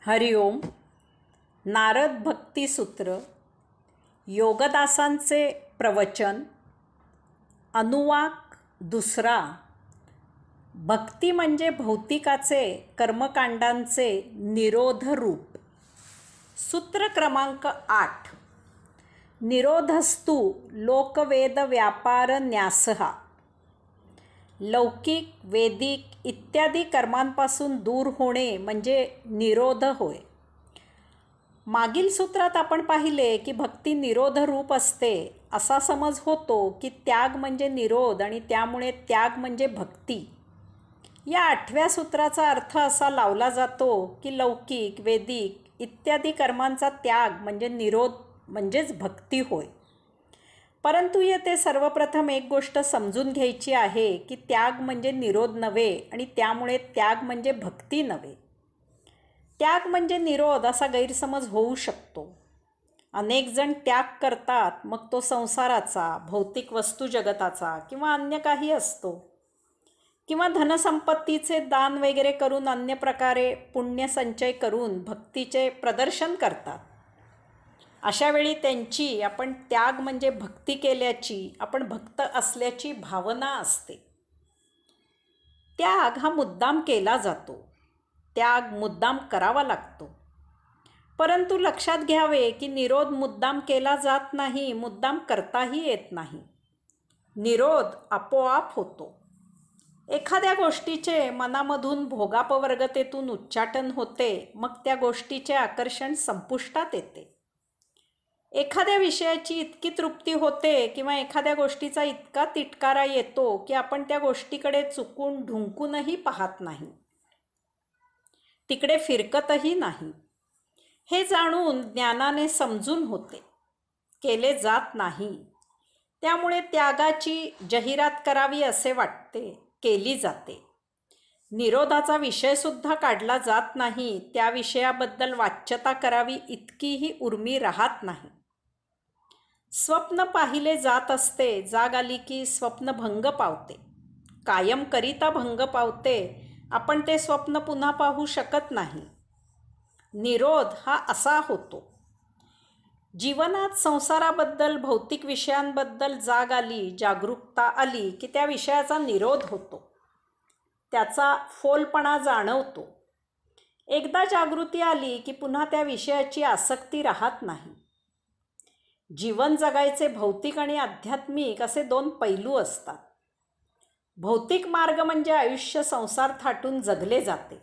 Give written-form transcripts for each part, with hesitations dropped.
हरिओम. नारद भक्तिसूत्र, योगदासांचे प्रवचन, अनुवाक दुसरा. भक्ती म्हणजे भौतिकाचे कर्मकांडांचे निरोध रूप. सूत्र क्रमांक 8. निरोधस्तु लोकवेद व्यापार न्यासहा. लौकिक, वेदिक इत्यादी कर्मांपासून दूर होणे म्हणजे निरोध होय. मागील सूत्रात आपण पाहिले की भक्ती निरोध रूप असते. असा समज होतो की त्याग म्हणजे निरोध आणि त्यामुळे त्याग म्हणजे भक्ती. या 8व्या सूत्राचा अर्थ असा लावला जातो की लौकिक, वेदिक इत्यादी कर्मांचा त्याग म्हणजे निरोध म्हणजेच भक्ती होय. परंतु येथे सर्वप्रथम एक गोष्ट समजून घ्यायची आहे की त्याग म्हणजे निरोध नव्हे आणि त्यामुळे त्याग म्हणजे भक्ती नव्हे. त्याग म्हणजे निरोध असा गैरसमज होऊ शकतो. अनेक जण त्याग करतात, मग तो संसाराचा, भौतिक वस्तू जगताचा किंवा अन्य काही असतो, किंवा धनसंपत्तीचे दान वगैरे करून अन्य प्रकारे पुण्यसंचय करून भक्तीचे प्रदर्शन करतात. अशा वेळी त्यांची आपण त्याग म्हणजे भक्ती केल्याची, आपण भक्त असल्याची भावना असते. त्याग हा मुद्दाम केला जातो. त्याग मुद्दाम करावा लागतो. परंतु लक्षात घ्यावे की निरोध मुद्दाम केला जात नाही, मुद्दाम करताही येत नाही. निरोध आपोआप होतो. एखाद्या गोष्टीचे मनामधून भोगापवर्गतेतून उच्चाटन होते, मग त्या गोष्टीचे आकर्षण संपुष्टात येते. एखाद्या विषयाची इतकी तृप्ती होते किंवा एखाद्या गोष्टीचा इतका तिटकारा येतो की आपण त्या गोष्टीकडे चुकून ढुंकूनही पाहत नाही, तिकडे फिरकतही नाही. हे जाणून ज्ञानाने समजून होते, केले जात नाही. त्यामुळे त्यागाची जाहिरात करावी असे वाटते, केली जाते. निरोधाचा विषयसुद्धा काढला जात नाही, त्या विषयाबद्दल वाच्यता करावी इतकीही उर्मी राहत नाही. स्वप्न पाहिले जात असते, जाग आली की स्वप्न भंग पावते, कायमकरिता भंग पावते. आपण ते स्वप्न पुन्हा पाहू शकत नाही. निरोध हा असा होतो. जीवनात संसाराबद्दल, भौतिक विषयांबद्दल जाग आली, जागरूकता आली की त्या विषयाचा निरोध होतो, त्याचा फोलपणा जाणवतो. एकदा जागृती आली की पुन्हा त्या विषयाची आसक्ती राहत नाही. जीवन जगायचे भौतिक आणि आध्यात्मिक असे 2 पैलू असतात. भौतिक मार्ग म्हणजे आयुष्य संसार थाटून जगले जाते.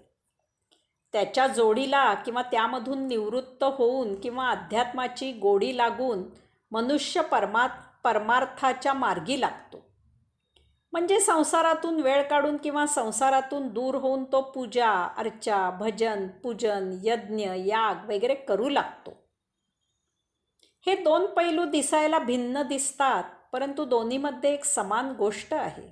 त्याच्या जोडीला किंवा त्यामधून निवृत्त होऊन किंवा अध्यात्माची गोडी लागून मनुष्य परमार्थाच्या मार्गी लागतो. म्हणजे संसारातून वेळ काढून किंवा संसारातून दूर होऊन तो पूजा, अर्चा, भजन, पूजन, यज्ञ, याग वगैरे करू लागतो. हे 2 पैलू दिसायला भिन्न दिसतात, परंतु दोन्हीमध्ये एक समान गोष्ट आहे.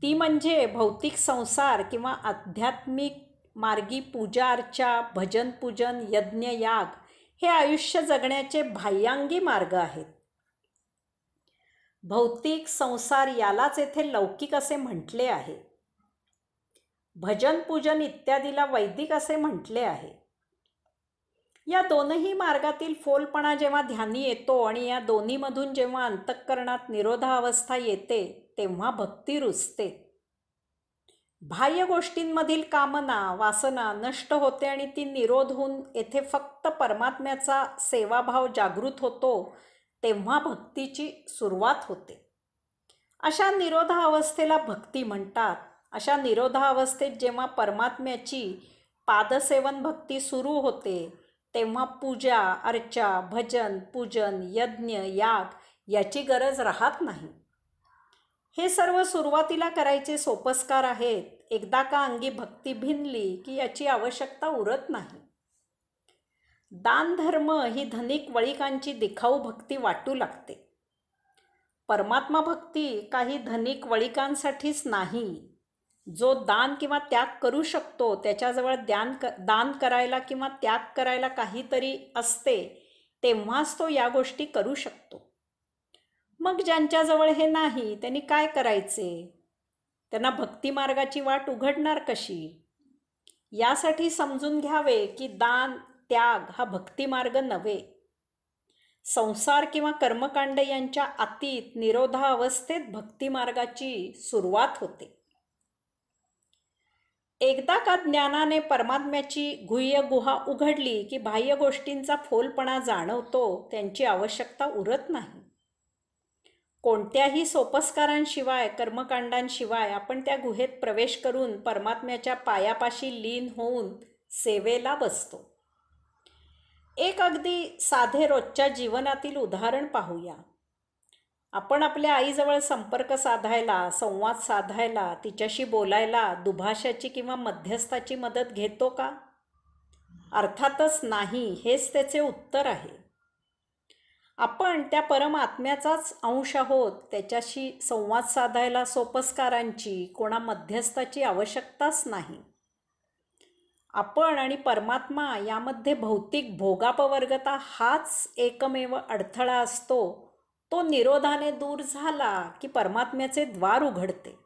ती म्हणजे भौतिक संसार किंवा आध्यात्मिक मार्गी पूजा, अर्चा, भजन, पूजन, यज्ञ, याग हे आयुष्य जगण्याचे बाह्यांगी मार्ग आहेत. भौतिक संसार यालाच येथे लौकिक असे म्हटले आहे. भजन, पूजन इत्यादीला वैदिक असे म्हटले आहे. या दोनही मार्गातील फोलपणा जेव्हा ध्यानी येतो आणि या दोन्हीमधून जेव्हा अंतःकरणात निरोधावस्था येते, तेव्हा भक्ती रुजते. बाह्य गोष्टींमधील कामना, वासना नष्ट होते आणि ती निरोध होऊन येथे फक्त परमात्म्याचा सेवाभाव जागृत होतो, तेव्हा भक्तीची सुरुवात होते. अशा निरोधावस्थेला भक्ती म्हणतात. अशा निरोधावस्थेत जेव्हा परमात्म्याची पादसेवन भक्ती सुरू होते, तेव्हा पूजा, अर्चा, भजन, पूजन, यज्ञ, याग याची गरज राहत नाही. हे सर्व सुरुवातीला करायचे सोपस्कार आहेत. एकदा का अंगी भक्ती भिनली की याची आवश्यकता उरत नाही. दानधर्म ही धनिक वळिकांची दिखाऊ भक्ती वाटू लागते. परमात्मा भक्ती काही धनिक वळिकांसाठीच नाही. जो दान किंवा त्याग करू शकतो, त्याच्याजवळ दान करायला किंवा त्याग करायला काहीतरी असते, तेव्हाच तो या गोष्टी करू शकतो. मग ज्यांच्याजवळ हे नाही, त्यांनी काय करायचे? त्यांना भक्ती मार्गाची वाट उघडणार कशी? यासाठी समजून घ्यावे की दान त्याग हा भक्तिमार्ग नव्हे. संसार किंवा कर्मकांड यांच्या अतीत निरोधा अवस्थेत भक्तिमार्गाची सुरुवात होते. एकदा का ज्ञानाने परमात्म्याची गुह्य गुहा उघडली की बाह्य गोष्टींचा फोलपणा जाणवतो, त्यांची आवश्यकता उरत नाही. कोणत्याही सोपस्कारांशिवाय कर्मकांडांशिवाय आपण त्या गुहेत प्रवेश करून परमात्म्याच्या पायापाशी लीन होऊन सेवेला बसतो. एक अगदी साधे रोजच्या जीवनातील उदाहरण पाहूया. आपण आपल्या आईजवळ संपर्क साधायला, संवाद साधायला, तिच्याशी बोलायला दुभाषाची किंवा मध्यस्थाची मदत घेतो का? अर्थातच नाही, हेच त्याचे उत्तर आहे. आपण त्या परमात्म्याचाच अंश आहोत. त्याच्याशी संवाद साधायला सोपस्कारांची, कोणा मध्यस्थाची आवश्यकताच नाही. आपण आणि परमात्मा यामध्ये भौतिक भोगापवर्गता हाच एकमेव अडथळा असतो. तो निरोधाने दूर झाला की परमात्म्याचे द्वार उघडते.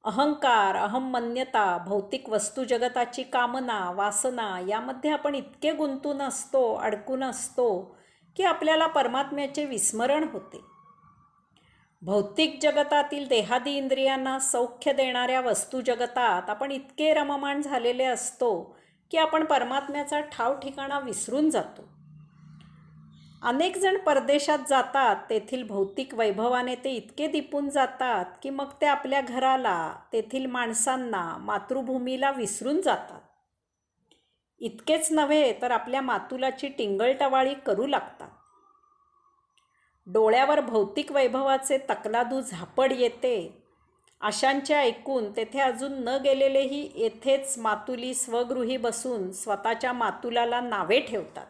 अहंकार, अहमन्यता, भौतिक वस्तू जगताची कामना, वासना यामध्ये आपण इतके गुंतून असतो, अडकून असतो की आपल्याला परमात्म्याचे विस्मरण होते. भौतिक जगतातील देहादी इंद्रियांना सौख्य देणाऱ्या वस्तू जगतात आपण इतके रममाण झालेले असतो की आपण परमात्म्याचा ठाव ठिकाणा विसरून जातो. अनेक जण परदेशात जातात. तेथील भौतिक वैभवाने ते इतके दिपून जातात की मग ते आपल्या घराला, तेथील माणसांना, मातृभूमीला विसरून जातात. इतकेच नव्हे तर आपल्या मातुलाची टिंगलटवाळी करू लागतात. डोळ्यावर भौतिक वैभवाचे तकलादू झापड येते. अशांचे ऐकून तेथे अजून न गेलेलेही येथेच मातुली स्वगृही बसून स्वतःच्या मातुलाला नावे ठेवतात.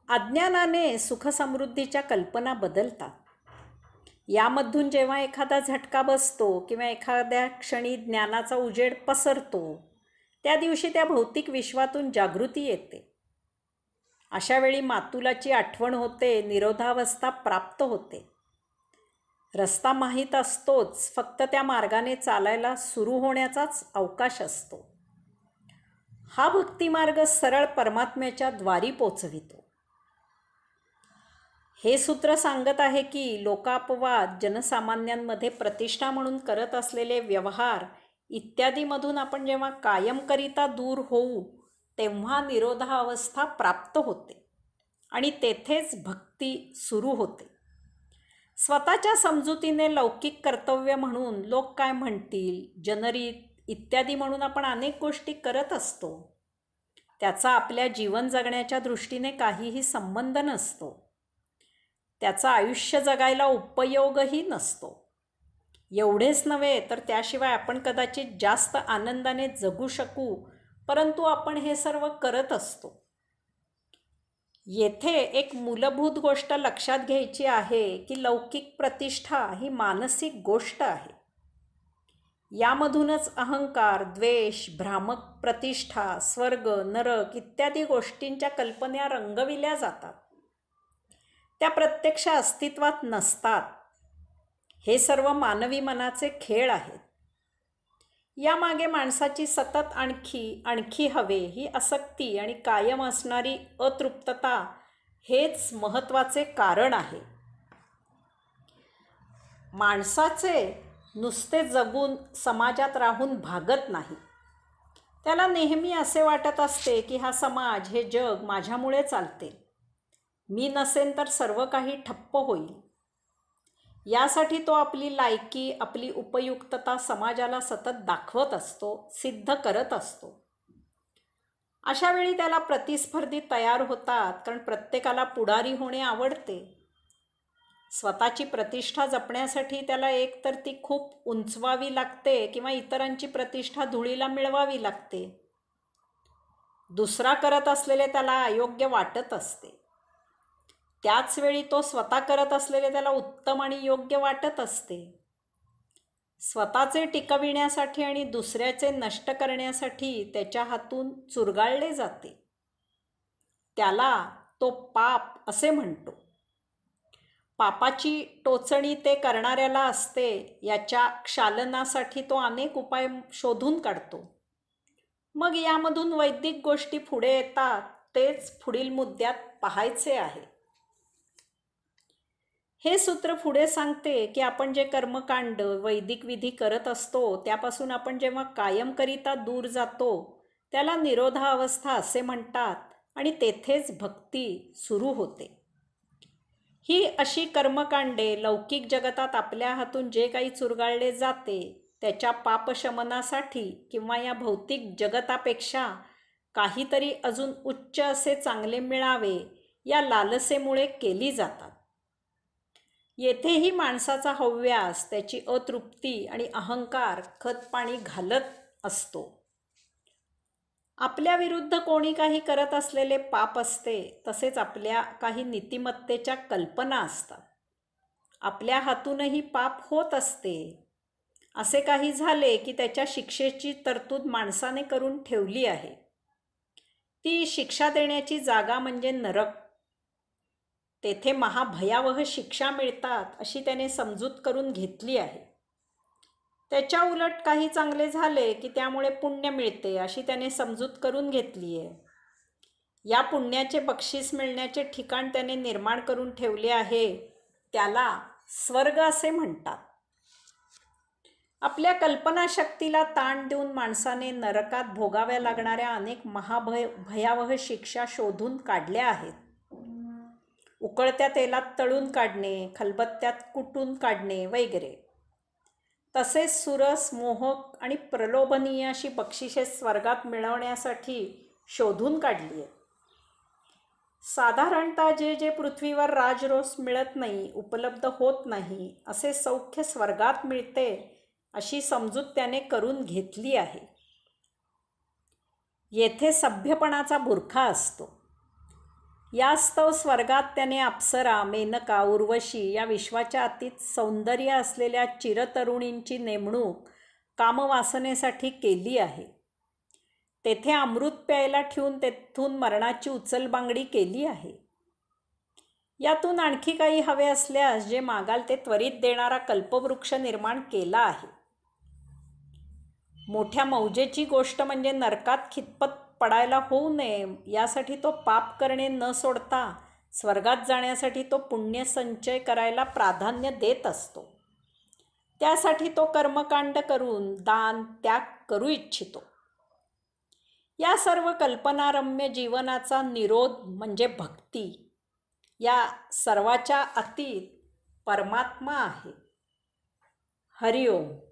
अज्ञानाने सुखसमृद्धीच्या कल्पना बदलतात. यामधून जेव्हा एखादा झटका बसतो किंवा एखाद्या क्षणी ज्ञानाचा उजेड पसरतो, त्या दिवशी त्या भौतिक विश्वातून जागृती येते. अशावेळी मातुलाची आठवण होते, निरोधावस्था प्राप्त होते. रस्ता माहीत असतोच, फक्त त्या मार्गाने चालायला सुरू होण्याचाच अवकाश असतो. हा भक्तिमार्ग सरळ परमात्म्याच्या द्वारी पोचवितो. हे सूत्र सांगत आहे की लोकापवाद, जनसामान्यांमध्ये प्रतिष्ठा म्हणून करत असलेले व्यवहार इत्यादीमधून आपण जेव्हा कायमकरिता दूर होऊ तेव्हा निरोधावस्था प्राप्त होते आणि तेथेच भक्ती सुरू होते. स्वतःच्या समजुतीने लौकिक कर्तव्य म्हणून लोक काय म्हणतील, जनरीत इत्यादी म्हणून आपण अनेक गोष्टी करत असतो. त्याचा आपल्या जीवन जगण्याच्या दृष्टीने काहीही संबंध नसतो. त्याचा आयुष्य जगायला उपयोगही नसतो. एवढेच नव्हे तर त्याशिवाय आपण कदाचित जास्त आनंदाने जगू शकू, परंतु आपण हे सर्व करत असतो. येथे एक मूलभूत गोष्ट लक्षात घ्यायची आहे की लौकिक प्रतिष्ठा ही मानसिक गोष्ट आहे. यामधूनच अहंकार, द्वेष, भ्रामक प्रतिष्ठा, स्वर्ग, नरक इत्यादी गोष्टींच्या कल्पना रंगविल्या जातात. त्या प्रत्यक्ष अस्तित्वात नसतात. हे सर्व मानवी मनाचे खेळ आहेत. यामागे माणसाची सतत आणखी हवे ही आसक्ती आणि कायम असणारी अतृप्तता हेच महत्त्वाचे कारण आहे. माणसाचे नुसते जगून समाजात राहून भागत नाही. त्याला नेहमी असे वाटत असते की हा समाज, हे जग माझ्यामुळे चालते. मी नसेन तर सर्व काही ठप्प होईल. यासाठी तो आपली लायकी, आपली उपयुक्तता समाजाला सतत दाखवत असतो, सिद्ध करत असतो. अशावेळी त्याला प्रतिस्पर्धी तयार होतात, कारण प्रत्येकाला पुढारी होणे आवडते. स्वतःची प्रतिष्ठा जपण्यासाठी त्याला एकतर ती खूप उंचवावी लागते किंवा इतरांची प्रतिष्ठा धुळीला मिळवावी लागते. दुसरा करत असलेले त्याला अयोग्य वाटत असते. त्याच वेळी तो स्वतः करत असलेले त्याला उत्तम आणि योग्य वाटत असते. स्वतःचे टिकविण्यासाठी आणि दुसऱ्याचे नष्ट करण्यासाठी त्याच्या हातून चुरगाळले जाते. त्याला तो पाप असे म्हणतो. पापाची टोचणी ते करणाऱ्याला असते याच्या क्षालनासाठी तो अनेक उपाय शोधून काढतो. मग यामधून वैदिक गोष्टी पुढे येतात. तेच पुढील मुद्द्यात पाहायचे आहे. हे सूत्र पुढे सांगते की आपण जे कर्मकांड वैदिक विधी करत असतो त्यापासून आपण जेव्हा कायमकरिता दूर जातो त्याला निरोधावस्था असे म्हणतात आणि तेथेच भक्ती सुरू होते. ही अशी कर्मकांडे लौकिक जगतात आपल्या हातून जे काही चुरगाळले जाते त्याच्या पापशमनासाठी किंवा या भौतिक जगतापेक्षा काहीतरी अजून उच्च असे चांगले मिळावे या लालसेमुळे केली जातात. येथेही माणसाचा हव्यास, त्याची अतृप्ती आणि अहंकार खतपाणी घालत असतो. आपल्या विरुद्ध कोणी काही करत असलेले पाप असते, तसेच आपल्या काही नीतिमत्तेच्या कल्पना असतात. आपल्या हातूनही पाप होत असते. असे काही झाले की त्याच्या शिक्षेची तरतूद माणसाने करून ठेवली आहे. ती शिक्षा देण्याची जागा म्हणजे नरक. तेथे महाभयावह शिक्षा मिळतात अशी त्याने समजूत करून घेतली आहे. त्याच्या उलट काही चांगले झाले की त्यामुळे पुण्य मिळते अशी त्याने समजूत करून घेतली आहे. या पुण्याचे बक्षीस मिळण्याचे ठिकाण त्याने निर्माण करून ठेवले आहे. त्याला स्वर्ग असे म्हणतात. आपल्या कल्पनाशक्तीला ताण देऊन माणसाने नरकात भोगाव्या लागणाऱ्या अनेक भयावह शिक्षा शोधून काढल्या आहेत. उकळत्या तेलात तळून काढणे, खलबत्त्यात कुटून काढणे वगैरे. तसेच सुरस, मोहक आणि प्रलोभनीय अशी बक्षिसे स्वर्गात मिळवण्यासाठी शोधून काढली आहेत. साधारणतः जे पृथ्वीवर राजरोस मिळत नाही, उपलब्ध होत नाही, असे सौख्य स्वर्गात मिळते अशी समजूत त्याने करून घेतली आहे. येथे सभ्यपणाचा बुरखा असतो. यास्तव स्वर्गात त्याने अप्सरा, मेनका, उर्वशी या विश्वाच्या अतीत सौंदर्य असलेल्या चिरतरुणींची नेमणूक कामवासनेसाठी केली आहे. तेथे अमृत प्यायला ठेवून तेथून मरणाची उचलबांगडी केली आहे. यातून आणखी काही हवे असल्यास जे मागाल ते त्वरित देणारा कल्पवृक्ष निर्माण केला आहे. मोठ्या मौजेची गोष्ट म्हणजे नरकात खितपत पडायला होऊ नये यासाठी तो पाप करणे न सोडता स्वर्गात जाण्यासाठी तो पुण्य संचय करायला प्राधान्य देत असतो. त्यासाठी तो कर्मकांड करून दान त्याग करू इच्छितो. या सर्व कल्पनारम्य जीवनाचा निरोध म्हणजे भक्ती. या सर्वाच्या अतीत परमात्मा आहे. हरिओम.